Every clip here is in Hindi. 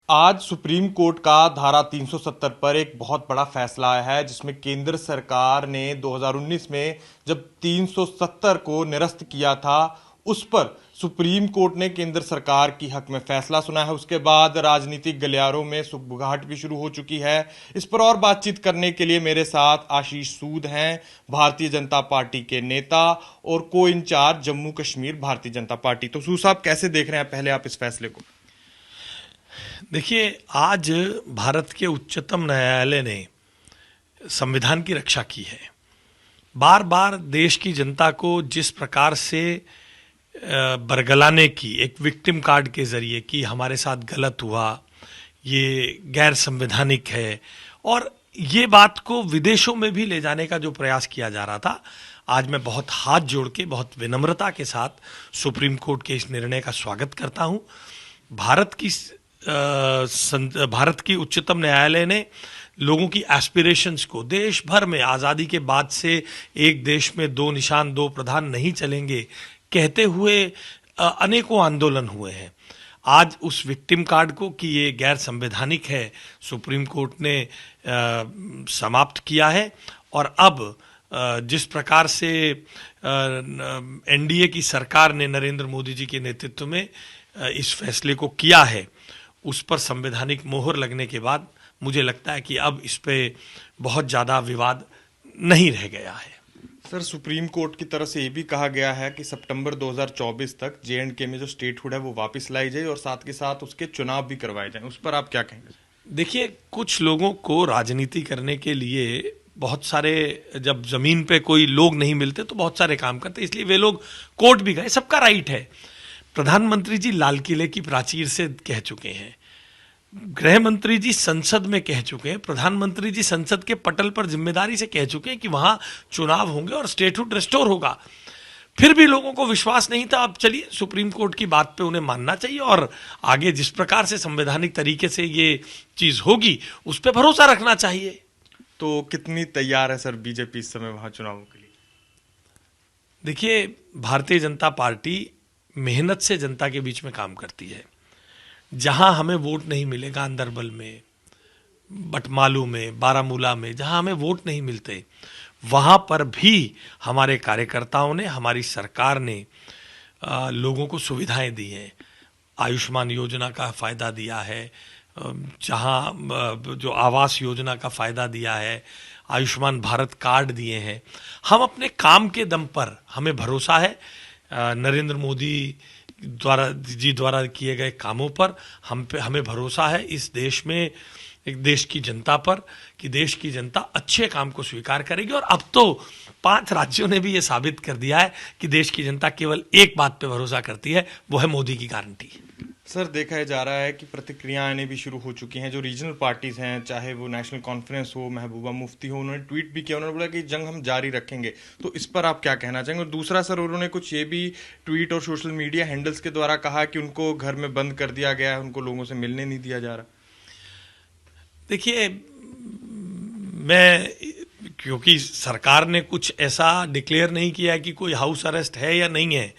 आज सुप्रीम कोर्ट का धारा 370 पर एक बहुत बड़ा फैसला आया है, जिसमें केंद्र सरकार ने 2019 में जब 370 को निरस्त किया था, उस पर सुप्रीम कोर्ट ने केंद्र सरकार की हक में फैसला सुना है। उसके बाद राजनीतिक गलियारों में सुगबुगाहट भी शुरू हो चुकी है। इस पर और बातचीत करने के लिए मेरे साथ आशीष सूद हैं, भारतीय जनता पार्टी के नेता और को इंचार्ज जम्मू कश्मीर भारतीय जनता पार्टी। तो सूद साहब, कैसे देख रहे हैं पहले आप इस फैसले को? देखिए, आज भारत के उच्चतम न्यायालय ने संविधान की रक्षा की है। बार बार देश की जनता को जिस प्रकार से बरगलाने की एक विक्टिम कार्ड के जरिए कि हमारे साथ गलत हुआ, ये गैर संवैधानिक है, और ये बात को विदेशों में भी ले जाने का जो प्रयास किया जा रहा था, आज मैं बहुत हाथ जोड़ के, बहुत विनम्रता के साथ सुप्रीम कोर्ट के इस निर्णय का स्वागत करता हूं। भारत की उच्चतम न्यायालय ने लोगों की एस्पिरेशंस को, देश भर में आज़ादी के बाद से एक देश में दो निशान दो प्रधान नहीं चलेंगे कहते हुए अनेकों आंदोलन हुए हैं। आज उस विक्टिम कार्ड को कि ये गैर संवैधानिक है, सुप्रीम कोर्ट ने समाप्त किया है। और अब जिस प्रकार से एनडीए की सरकार ने नरेंद्र मोदी जी के नेतृत्व में इस फैसले को किया है, उस पर संवैधानिक मोहर लगने के बाद मुझे लगता है कि अब इस पे बहुत ज़्यादा विवाद नहीं रह गया है। सर, सुप्रीम कोर्ट की तरफ से ये भी कहा गया है कि सितंबर 2024 तक जे.एंड.के में जो स्टेटहुड है वो वापस लाई जाए और साथ के साथ उसके चुनाव भी करवाए जाएं। उस पर आप क्या कहेंगे? देखिए, कुछ लोगों को राजनीति करने के लिए बहुत सारे, जब जमीन पे कोई लोग नहीं मिलते तो बहुत सारे काम करते, इसलिए वे लोग कोर्ट भी गए, सबका राइट है। प्रधानमंत्री जी लाल किले की प्राचीर से कह चुके हैं, गृह मंत्री जी संसद में कह चुके हैं, प्रधानमंत्री जी संसद के पटल पर जिम्मेदारी से कह चुके हैं कि वहां चुनाव होंगे और स्टेटहुड रिस्टोर होगा। फिर भी लोगों को विश्वास नहीं था। अब चलिए, सुप्रीम कोर्ट की बात पे उन्हें मानना चाहिए और आगे जिस प्रकार से संवैधानिक तरीके से ये चीज होगी उस पर भरोसा रखना चाहिए। तो कितनी तैयार है सर बीजेपी इस समय वहां चुनावों के लिए? देखिए, भारतीय जनता पार्टी मेहनत से जनता के बीच में काम करती है। जहां हमें वोट नहीं मिलेगा, अंदरबल में, बटमालू में, बारामूला में, जहां हमें वोट नहीं मिलते, वहां पर भी हमारे कार्यकर्ताओं ने, हमारी सरकार ने लोगों को सुविधाएं दी हैं। आयुष्मान योजना का फायदा दिया है, जहां जो आवास योजना का फायदा दिया है, आयुष्मान भारत कार्ड दिए हैं। हम अपने काम के दम पर, हमें भरोसा है नरेंद्र मोदी द्वारा किए गए कामों पर, हमें भरोसा है इस देश में, एक देश की जनता पर, कि देश की जनता अच्छे काम को स्वीकार करेगी। और अब तो 5 राज्यों ने भी ये साबित कर दिया है कि देश की जनता केवल एक बात पे भरोसा करती है, वो है मोदी की गारंटी। सर, देखा जा रहा है कि प्रतिक्रियाएं आने भी शुरू हो चुकी हैं। जो रीजनल पार्टीज हैं, चाहे वो नेशनल कॉन्फ्रेंस हो, महबूबा मुफ्ती हो, उन्होंने ट्वीट भी किया। उन्होंने बोला कि जंग हम जारी रखेंगे। तो इस पर आप क्या कहना चाहेंगे? और दूसरा सर, उन्होंने कुछ ये भी ट्वीट और सोशल मीडिया हैंडल्स के द्वारा कहा कि उनको घर में बंद कर दिया गया है, उनको लोगों से मिलने नहीं दिया जा रहा। देखिए, मैं, क्योंकि सरकार ने कुछ ऐसा डिक्लेयर नहीं किया है कि कोई हाउस अरेस्ट है या नहीं है,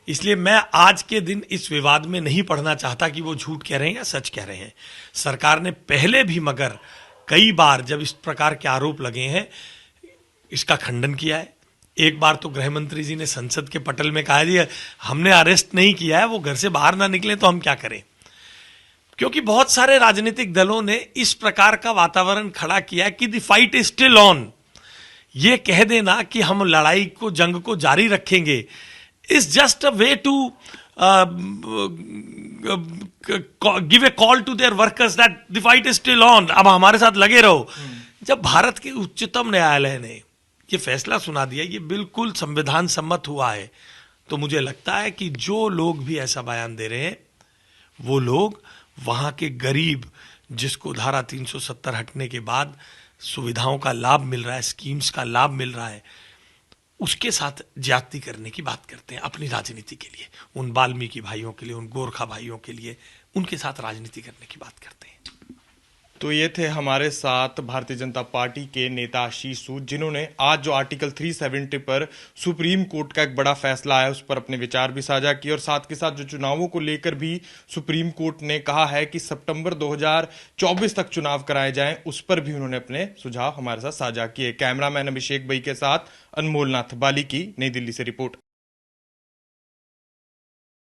इसलिए मैं आज के दिन इस विवाद में नहीं पढ़ना चाहता कि वो झूठ कह रहे हैं या सच कह रहे हैं। सरकार ने पहले भी मगर कई बार जब इस प्रकार के आरोप लगे हैं, इसका खंडन किया है। एक बार तो गृह मंत्री जी ने संसद के पटल में कहा, जी हमने अरेस्ट नहीं किया है, वो घर से बाहर ना निकले तो हम क्या करें। क्योंकि बहुत सारे राजनीतिक दलों ने इस प्रकार का वातावरण खड़ा किया है कि the fight is still on. ये कह देना कि हम लड़ाई को, जंग को जारी रखेंगे, is just a way to give a call to their workers that the fight is still on, अब हमारे साथ लगे रहो। जब भारत के उच्चतम न्यायालय ने ये फैसला सुना दिया, ये बिल्कुल संविधान सम्मत हुआ है, तो मुझे लगता है कि जो लोग भी ऐसा बयान दे रहे हैं, वो लोग वहां के गरीब, जिसको धारा 370 हटने के बाद सुविधाओं का लाभ मिल रहा है, स्कीम्स का लाभ मिल रहा है, उसके साथ ज्यादती करने की बात करते हैं अपनी राजनीति के लिए। उन वाल्मीकि भाइयों के लिए, उन गोरखा भाइयों के लिए, उनके साथ राजनीति करने की बात करते हैं। तो ये थे हमारे साथ भारतीय जनता पार्टी के नेता आशीष सूद, जिन्होंने आज जो आर्टिकल 370 पर सुप्रीम कोर्ट का एक बड़ा फैसला आया उस पर अपने विचार भी साझा किए, और साथ के साथ जो चुनावों को लेकर भी सुप्रीम कोर्ट ने कहा है कि सितंबर 2024 तक चुनाव कराए जाएं, उस पर भी उन्होंने अपने सुझाव हमारे साथ साझा किए। कैमरामैन अभिषेक भाई के साथ अनमोल नाथ बाली की नई दिल्ली से रिपोर्ट।